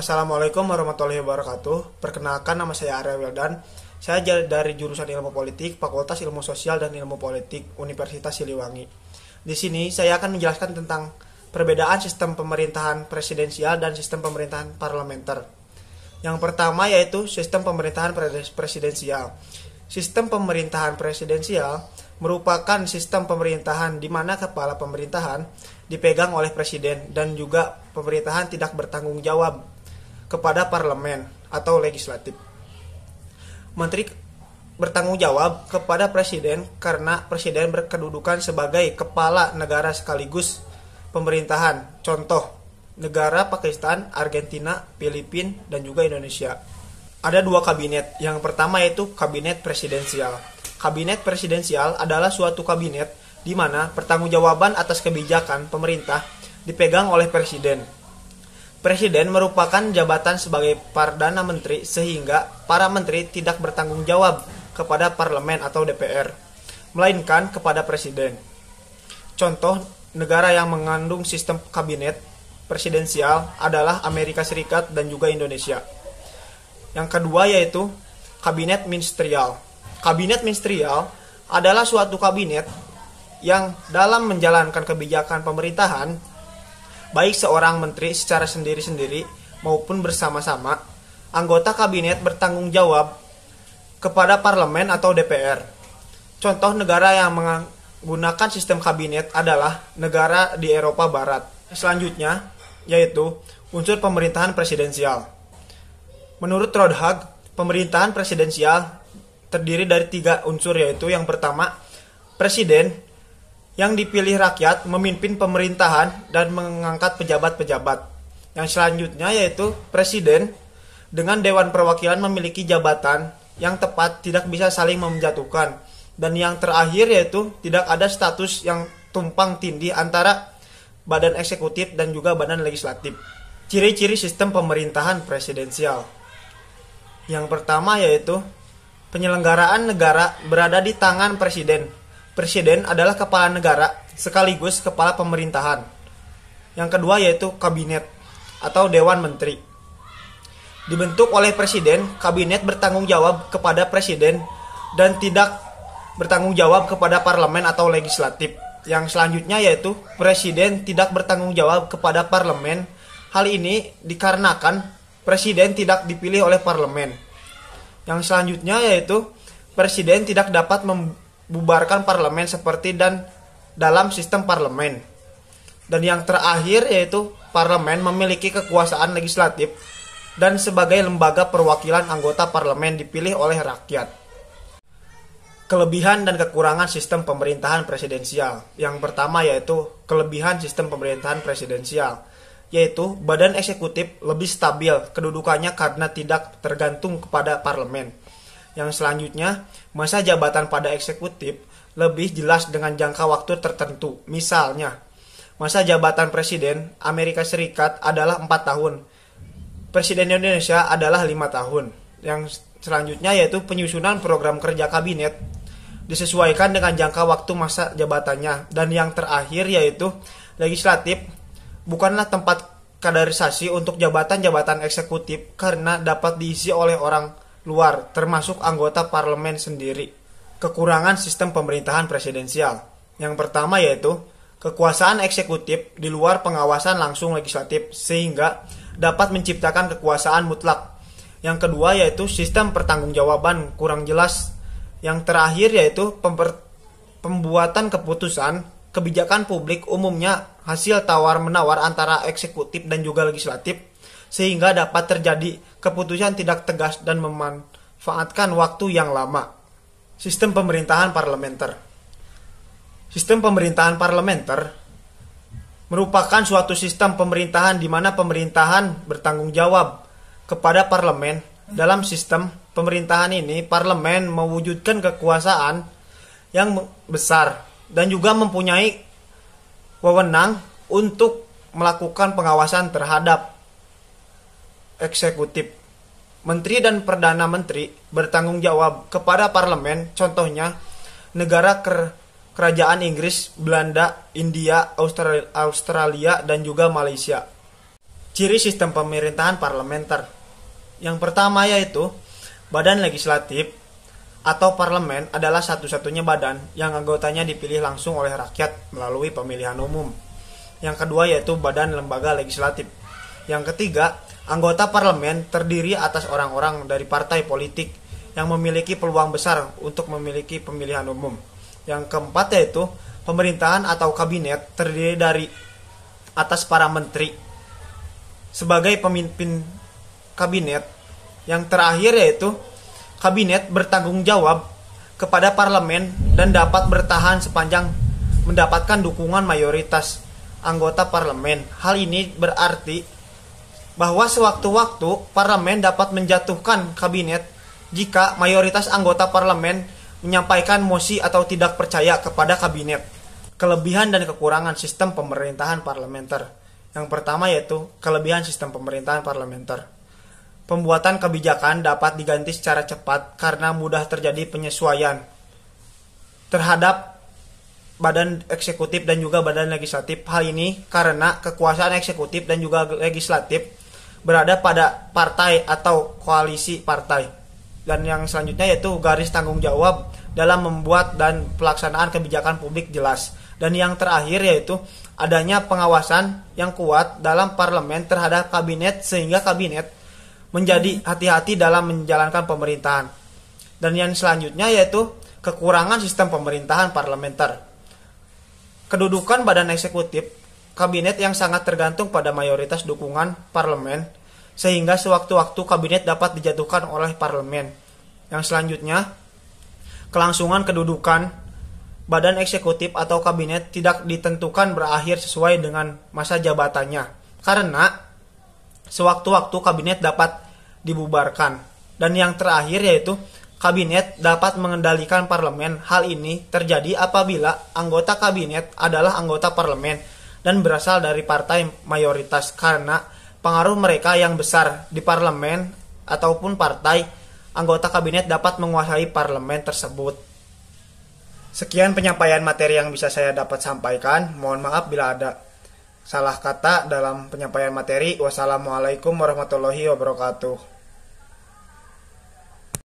Assalamualaikum warahmatullahi wabarakatuh. Perkenalkan, nama saya Arya Wildan. Saya dari jurusan Ilmu Politik, Fakultas Ilmu Sosial dan Ilmu Politik, Universitas Siliwangi. Di sini saya akan menjelaskan tentang perbedaan sistem pemerintahan presidensial dan sistem pemerintahan parlementer. Yang pertama yaitu sistem pemerintahan presidensial. Sistem pemerintahan presidensial merupakan sistem pemerintahan di mana kepala pemerintahan dipegang oleh presiden dan juga pemerintahan tidak bertanggung jawab kepada parlemen atau legislatif. Menteri bertanggung jawab kepada presiden karena presiden berkedudukan sebagai kepala negara sekaligus pemerintahan. Contoh, negara Pakistan, Argentina, Filipina, dan juga Indonesia. Ada dua kabinet. Yang pertama yaitu kabinet presidensial. Kabinet presidensial adalah suatu kabinet di mana pertanggungjawaban atas kebijakan pemerintah dipegang oleh presiden. Presiden merupakan jabatan sebagai Perdana Menteri sehingga para menteri tidak bertanggung jawab kepada parlemen atau DPR, melainkan kepada presiden. Contoh negara yang mengandung sistem kabinet presidensial adalah Amerika Serikat dan juga Indonesia. Yang kedua yaitu kabinet ministerial. Kabinet ministerial adalah suatu kabinet yang dalam menjalankan kebijakan pemerintahan baik seorang menteri secara sendiri-sendiri maupun bersama-sama, anggota kabinet bertanggung jawab kepada parlemen atau DPR. Contoh negara yang menggunakan sistem kabinet adalah negara di Eropa Barat. Selanjutnya yaitu unsur pemerintahan presidensial. Menurut Rothag, pemerintahan presidensial terdiri dari 3 unsur, yaitu yang pertama, presiden yang dipilih rakyat memimpin pemerintahan dan mengangkat pejabat-pejabat. Yang selanjutnya yaitu presiden dengan Dewan Perwakilan memiliki jabatan yang tepat, tidak bisa saling menjatuhkan. Dan yang terakhir yaitu tidak ada status yang tumpang tindih antara badan eksekutif dan juga badan legislatif. Ciri-ciri sistem pemerintahan presidensial. Yang pertama yaitu penyelenggaraan negara berada di tangan presiden. Presiden adalah kepala negara sekaligus kepala pemerintahan. Yang kedua yaitu kabinet atau Dewan Menteri. Dibentuk oleh presiden, kabinet bertanggung jawab kepada presiden dan tidak bertanggung jawab kepada parlemen atau legislatif. Yang selanjutnya yaitu presiden tidak bertanggung jawab kepada parlemen. Hal ini dikarenakan presiden tidak dipilih oleh parlemen. Yang selanjutnya yaitu presiden tidak dapat membubarkan parlemen seperti dalam sistem parlemen. Dan yang terakhir yaitu parlemen memiliki kekuasaan legislatif dan sebagai lembaga perwakilan anggota parlemen dipilih oleh rakyat. Kelebihan dan kekurangan sistem pemerintahan presidensial. Yang pertama yaitu kelebihan sistem pemerintahan presidensial, yaitu badan eksekutif lebih stabil kedudukannya karena tidak tergantung kepada parlemen. Yang selanjutnya, masa jabatan pada eksekutif lebih jelas dengan jangka waktu tertentu. Misalnya, masa jabatan Presiden Amerika Serikat adalah 4 tahun. Presiden Indonesia adalah 5 tahun. Yang selanjutnya yaitu penyusunan program kerja kabinet disesuaikan dengan jangka waktu masa jabatannya. Dan yang terakhir yaitu legislatif bukanlah tempat kaderisasi untuk jabatan-jabatan eksekutif karena dapat diisi oleh orang luar, termasuk anggota parlemen sendiri. Kekurangan sistem pemerintahan presidensial. Yang pertama yaitu kekuasaan eksekutif di luar pengawasan langsung legislatif sehingga dapat menciptakan kekuasaan mutlak. Yang kedua yaitu sistem pertanggungjawaban kurang jelas. Yang terakhir yaitu pembuatan keputusan kebijakan publik umumnya hasil tawar-menawar antara eksekutif dan juga legislatif sehingga dapat terjadi keputusan tidak tegas dan memanfaatkan waktu yang lama. Sistem pemerintahan parlementer. Sistem pemerintahan parlementer merupakan suatu sistem pemerintahan di mana pemerintahan bertanggung jawab kepada parlemen. Dalam sistem pemerintahan ini, parlemen mewujudkan kekuasaan yang besar dan juga mempunyai wewenang untuk melakukan pengawasan terhadap eksekutif. Menteri dan Perdana Menteri bertanggung jawab kepada parlemen, contohnya negara kerajaan Inggris, Belanda, India, Australia, dan juga Malaysia. Ciri sistem pemerintahan parlementer. Yang pertama yaitu badan legislatif atau parlemen adalah satu-satunya badan yang anggotanya dipilih langsung oleh rakyat melalui pemilihan umum. Yang kedua yaitu badan lembaga legislatif. Yang ketiga, anggota parlemen terdiri atas orang-orang dari partai politik yang memiliki peluang besar untuk memiliki pemilihan umum. Yang keempat yaitu pemerintahan atau kabinet terdiri dari atas para menteri sebagai pemimpin kabinet. Yang terakhir yaitu kabinet bertanggung jawab kepada parlemen dan dapat bertahan sepanjang mendapatkan dukungan mayoritas anggota parlemen. Hal ini berarti bahwa sewaktu-waktu parlemen dapat menjatuhkan kabinet jika mayoritas anggota parlemen menyampaikan mosi atau tidak percaya kepada kabinet. Kelebihan dan kekurangan sistem pemerintahan parlementer. Yang pertama yaitu kelebihan sistem pemerintahan parlementer. Pembuatan kebijakan dapat diganti secara cepat karena mudah terjadi penyesuaian terhadap badan eksekutif dan juga badan legislatif. Hal ini karena kekuasaan eksekutif dan juga legislatif berada pada partai atau koalisi partai. Dan yang selanjutnya yaitu garis tanggung jawab dalam membuat dan pelaksanaan kebijakan publik jelas. Dan yang terakhir yaitu adanya pengawasan yang kuat dalam parlemen terhadap kabinet sehingga kabinet menjadi hati-hati dalam menjalankan pemerintahan. Dan yang selanjutnya yaitu kekurangan sistem pemerintahan parlementer. Kedudukan badan eksekutif kabinet yang sangat tergantung pada mayoritas dukungan parlemen sehingga sewaktu-waktu kabinet dapat dijatuhkan oleh parlemen. Yang selanjutnya, kelangsungan kedudukan badan eksekutif atau kabinet tidak ditentukan berakhir sesuai dengan masa jabatannya karena sewaktu-waktu kabinet dapat dibubarkan. Dan yang terakhir yaitu kabinet dapat mengendalikan parlemen. Hal ini terjadi apabila anggota kabinet adalah anggota parlemen dan berasal dari partai mayoritas karena pengaruh mereka yang besar di parlemen ataupun partai, anggota kabinet dapat menguasai parlemen tersebut. Sekian penyampaian materi yang bisa saya dapat sampaikan. Mohon maaf bila ada salah kata dalam penyampaian materi. Wassalamualaikum warahmatullahi wabarakatuh.